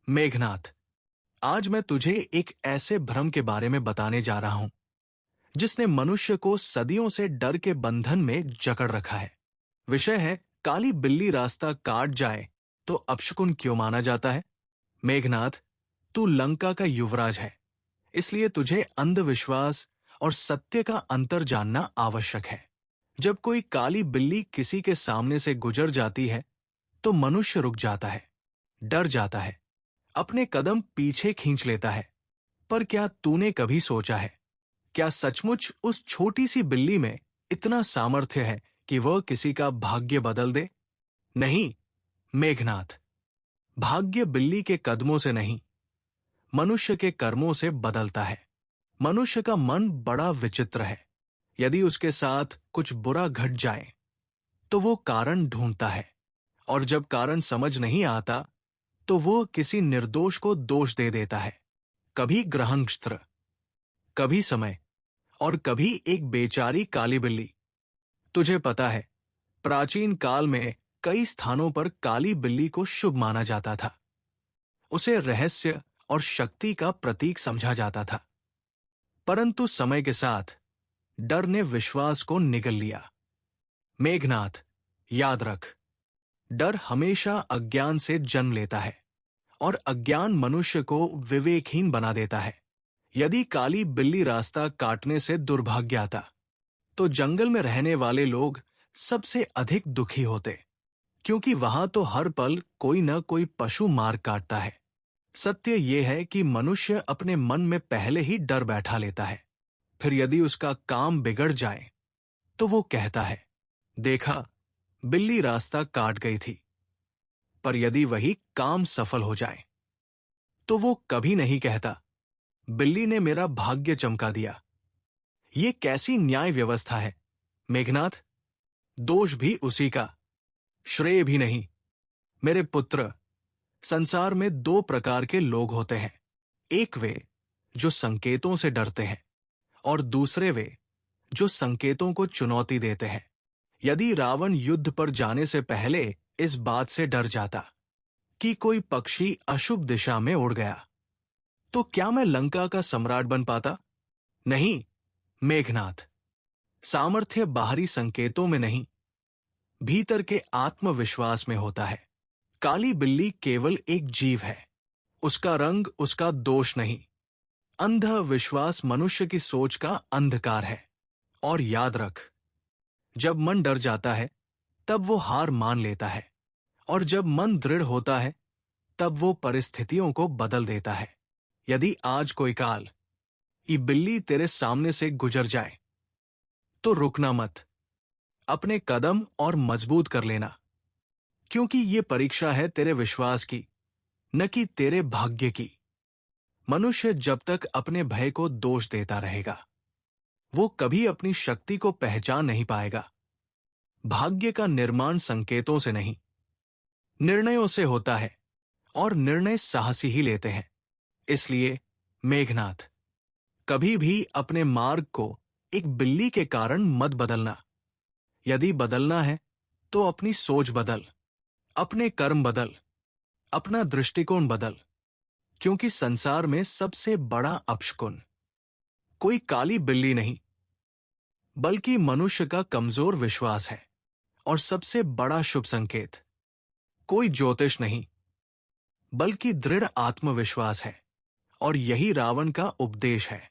मेघनाथ, आज मैं तुझे एक ऐसे भ्रम के बारे में बताने जा रहा हूं जिसने मनुष्य को सदियों से डर के बंधन में जकड़ रखा है। विषय है, काली बिल्ली रास्ता काट जाए तो अपशकुन क्यों माना जाता है। मेघनाथ, तू लंका का युवराज है, इसलिए तुझे अंधविश्वास और सत्य का अंतर जानना आवश्यक है। जब कोई काली बिल्ली किसी के सामने से गुजर जाती है तो मनुष्य रुक जाता है, डर जाता है, अपने कदम पीछे खींच लेता है। पर क्या तूने कभी सोचा है, क्या सचमुच उस छोटी सी बिल्ली में इतना सामर्थ्य है कि वह किसी का भाग्य बदल दे? नहीं मेघनाथ, भाग्य बिल्ली के कदमों से नहीं, मनुष्य के कर्मों से बदलता है। मनुष्य का मन बड़ा विचित्र है। यदि उसके साथ कुछ बुरा घट जाए तो वो कारण ढूंढता है, और जब कारण समझ नहीं आता तो वो किसी निर्दोष को दोष दे देता है। कभी ग्रह नक्षत्र, कभी समय, और कभी एक बेचारी काली बिल्ली। तुझे पता है, प्राचीन काल में कई स्थानों पर काली बिल्ली को शुभ माना जाता था। उसे रहस्य और शक्ति का प्रतीक समझा जाता था। परंतु समय के साथ डर ने विश्वास को निगल लिया। मेघनाथ, याद रख, डर हमेशा अज्ञान से जन्म लेता है, और अज्ञान मनुष्य को विवेकहीन बना देता है। यदि काली बिल्ली रास्ता काटने से दुर्भाग्य आता तो जंगल में रहने वाले लोग सबसे अधिक दुखी होते, क्योंकि वहां तो हर पल कोई न कोई पशु मार काटता है। सत्य यह है कि मनुष्य अपने मन में पहले ही डर बैठा लेता है। फिर यदि उसका काम बिगड़ जाए तो वो कहता है, देखा, बिल्ली रास्ता काट गई थी। पर यदि वही काम सफल हो जाए तो वो कभी नहीं कहता, बिल्ली ने मेरा भाग्य चमका दिया। ये कैसी न्याय व्यवस्था है मेघनाथ? दोष भी उसी का, श्रेय भी नहीं। मेरे पुत्र, संसार में दो प्रकार के लोग होते हैं। एक वे जो संकेतों से डरते हैं, और दूसरे वे जो संकेतों को चुनौती देते हैं। यदि रावण युद्ध पर जाने से पहले इस बात से डर जाता कि कोई पक्षी अशुभ दिशा में उड़ गया, तो क्या मैं लंका का सम्राट बन पाता? नहीं मेघनाथ, सामर्थ्य बाहरी संकेतों में नहीं, भीतर के आत्मविश्वास में होता है। काली बिल्ली केवल एक जीव है, उसका रंग उसका दोष नहीं। अंध विश्वास मनुष्य की सोच का अंधकार है। और याद रख, जब मन डर जाता है तब वो हार मान लेता है, और जब मन दृढ़ होता है तब वो परिस्थितियों को बदल देता है। यदि आज कोई काल ये बिल्ली तेरे सामने से गुजर जाए तो रुकना मत, अपने कदम और मजबूत कर लेना, क्योंकि ये परीक्षा है तेरे विश्वास की, न कि तेरे भाग्य की। मनुष्य जब तक अपने भय को दोष देता रहेगा, वो कभी अपनी शक्ति को पहचान नहीं पाएगा। भाग्य का निर्माण संकेतों से नहीं, निर्णयों से होता है, और निर्णय साहसी ही लेते हैं। इसलिए मेघनाथ, कभी भी अपने मार्ग को एक बिल्ली के कारण मत बदलना। यदि बदलना है तो अपनी सोच बदल, अपने कर्म बदल, अपना दृष्टिकोण बदल, क्योंकि संसार में सबसे बड़ा अपशकुन कोई काली बिल्ली नहीं, बल्कि मनुष्य का कमजोर विश्वास है। और सबसे बड़ा शुभ संकेत कोई ज्योतिष नहीं, बल्कि दृढ़ आत्मविश्वास है। और यही रावण का उपदेश है।